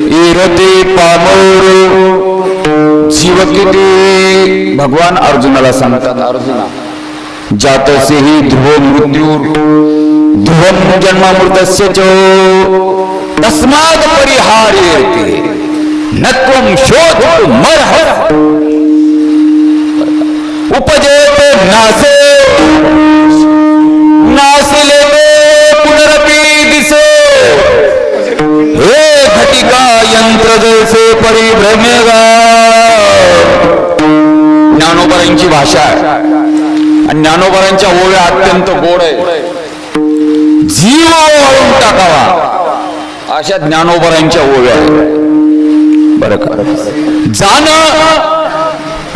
इरते पामोर जीव किती भगवान अर्जुनाला सांगतात, अर्जुना जातसे हि ध्रुव मृत्यूर ध्रुवम जन्मामृतस्य च तस्माद परिहार्यते नत्वं शोधमर्ह उपजेते नासे नासिलेते पुनरपि दिसे हे घटिका यंत्र जैसे परिभ्रमेगा. ज्ञानोबरांची भाषा आहे आणि ज्ञानोबरांच्या ओव्या अत्यंत गोड आहे. जीव वाळून टाकावा अशा ज्ञानोबरांच्या ओव्या आहेत बरं का. जाणं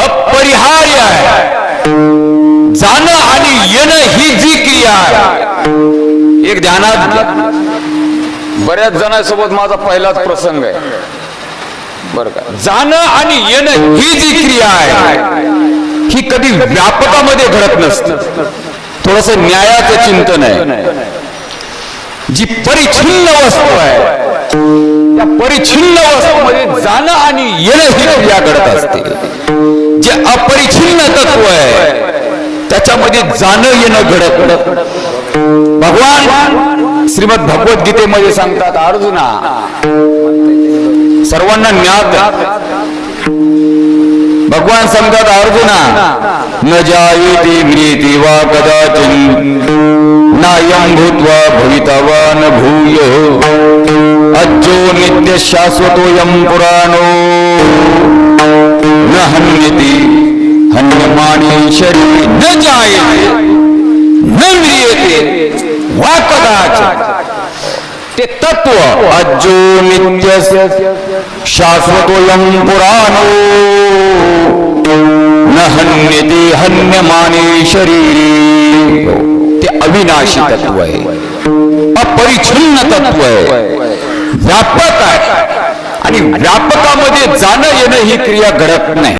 अपरिहार्य आहे. जाणं आणि येणं ही जी क्रिया आहे एक ध्यानात घ्या. बऱ्याच जणांसोबत माझा पहिलाच प्रसंग आहे बरं का. जाणं आणि येणं ही जी क्रिया आहे ही कधी व्यापकामध्ये घडत नसते. थोडस न्यायाचं चिंतन आहे. जी परिच्छिन्न वस्तू आहे त्या परिच्छिन्न वस्तूमध्ये जाणं आणि येणं ही क्रिया घडत असते. जे अपरिच्छिन्न तत्व आहे त्याच्यामध्ये जाणं येणं घडत. भगवान श्रीमद भगवद्गीतेमध्ये सांगतात, अर्जुना सर्वांना ज्ञात भगवान सांगतात, अर्जुना न जायते म्रियते वा कदाचिन नायं भूत्वा भवितवान भूयो अज्जो नित्य शाश्वतोऽयं पुराणो न हन्यते हन्यमाने शरीरे न जायते न म्रियते वा कदाचिन. ते तत्व अज्जो नित्य शाश्वतोऽयं पुराणो न हन्यते हन्यमाने शरीरे. ते अविनाशी तत्व आहे, अपरिच्छिन्न तत्व आहे, व्यापक आहे आणि व्यापकामध्ये जाणं येणं ही क्रिया घडत नाही.